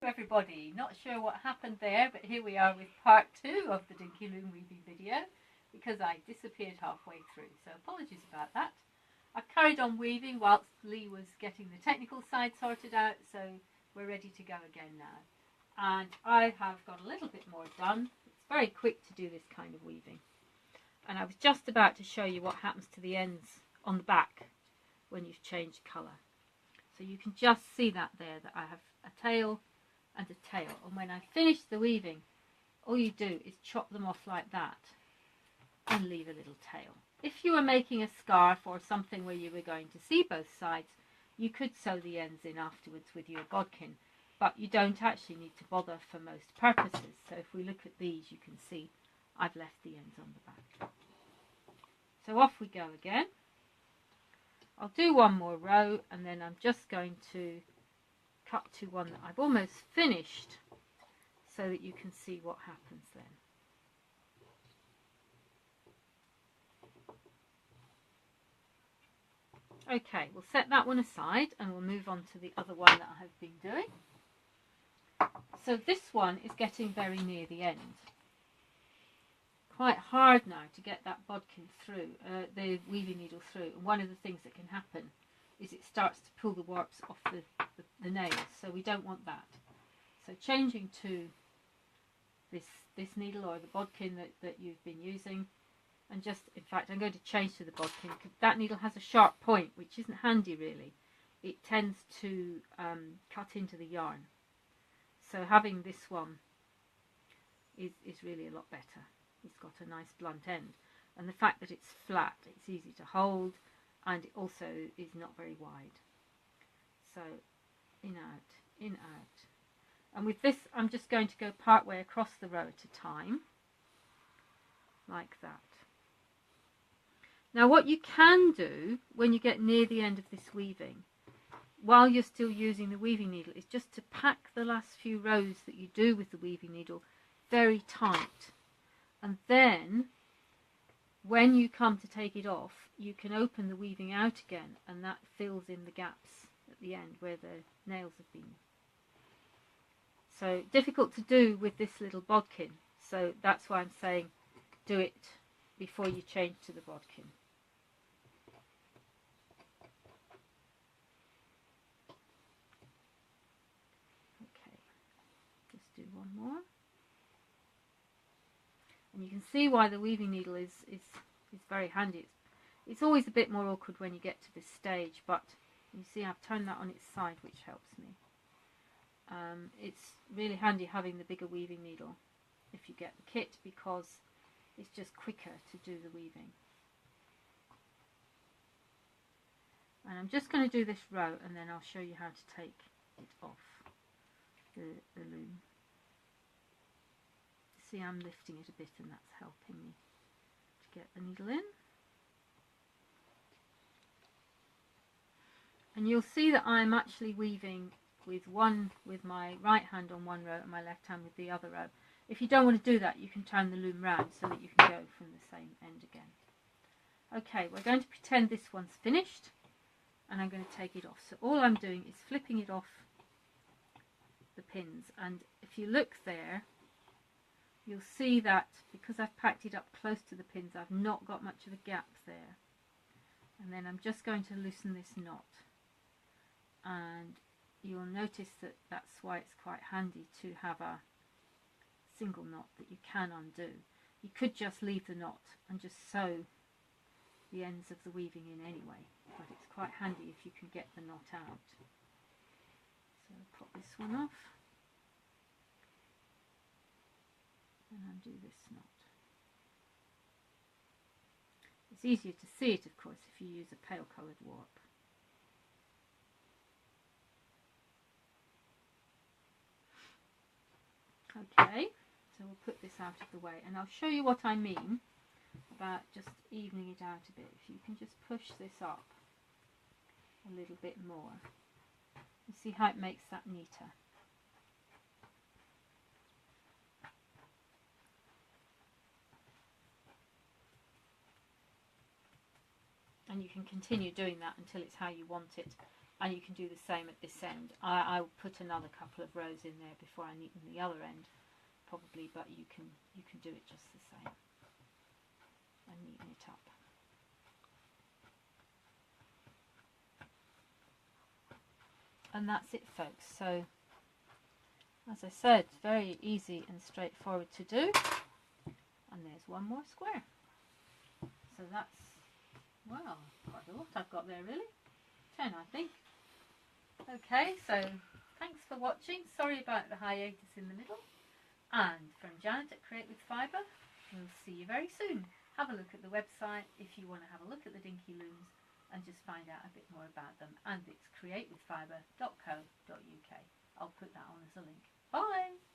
everybody. Not sure what happened there, but here we are with part 2 of the dinky loom weaving video because I disappeared halfway through, so apologies about that. I carried on weaving whilst Lee was getting the technical side sorted out, so we're ready to go again now. And I have got a little bit more done. It's very quick to do this kind of weaving. And I was just about to show you what happens to the ends on the back when you've changed colour. So you can just see that there, that I have a tail and a tail. And when I finish the weaving, all you do is chop them off like that and leave a little tail. If you were making a scarf or something where you were going to see both sides, you could sew the ends in afterwards with your bodkin, but you don't actually need to bother for most purposes. So if we look at these, you can see I've left the ends on the back. So off we go again. I'll do one more row and then I'm just going to cut to one that I've almost finished so that you can see what happens then. Okay, we'll set that one aside and we'll move on to the other one that I have been doing. So this one is getting very near the end. Quite hard now to get that bodkin through, the weaving needle through, and one of the things that can happen is it starts to pull the warps off the nails, so we don't want that. So changing to this needle or the bodkin that you've been using, and just, in fact, I'm going to change to the bodkin because that needle has a sharp point, which isn't handy really. It tends to cut into the yarn, so having this one is really a lot better. It's got a nice blunt end, and the fact that it's flat, it's easy to hold, and it also is not very wide. So in, out, and with this I'm just going to go part way across the row at a time, like that. Now what you can do when you get near the end of this weaving, while you're still using the weaving needle, is just to pack the last few rows that you do with the weaving needle very tight. And then, when you come to take it off, you can open the weaving out again, and that fills in the gaps at the end where the nails have been. So, difficult to do with this little bodkin, so that's why I'm saying do it before you change to the bodkin. Okay, just do one more. And you can see why the weaving needle is very handy. It's always a bit more awkward when you get to this stage, but you see I've turned that on its side, which helps me. It's really handy having the bigger weaving needle if you get the kit, because it's just quicker to do the weaving. And I'm just going to do this row and then I'll show you how to take it off the loom. See, I'm lifting it a bit and that's helping me to get the needle in. And you'll see that I'm actually weaving with my right hand on one row and my left hand with the other row. If you don't want to do that, you can turn the loom round so that you can go from the same end again. Okay, we're going to pretend this one's finished and I'm going to take it off. So all I'm doing is flipping it off the pins, and if you look there, you'll see that because I've packed it up close to the pins, I've not got much of a gap there. And then I'm just going to loosen this knot. And you'll notice that that's why it's quite handy to have a single knot that you can undo. You could just leave the knot and just sew the ends of the weaving in anyway, but it's quite handy if you can get the knot out. So I'll pop this one off. And undo this knot. It's easier to see it, of course, if you use a pale coloured warp. Okay, so we'll put this out of the way and I'll show you what I mean about just evening it out a bit. If you can just push this up a little bit more, you see how it makes that neater. And you can continue doing that until it's how you want it. and you can do the same at this end. I will put another couple of rows in there before I neaten the other end, probably, but you can do it just the same and neaten it up. And that's it, folks. So as I said, very easy and straightforward to do. And there's one more square. So that's, well, quite a lot I've got there really. 10, I think. Okay, so thanks for watching. Sorry about the hiatus in the middle. And from Janet at Create With Fibre, we'll see you very soon. Have a look at the website if you want to have a look at the dinky looms and just find out a bit more about them. And it's createwithfibre.co.uk. I'll put that on as a link. Bye!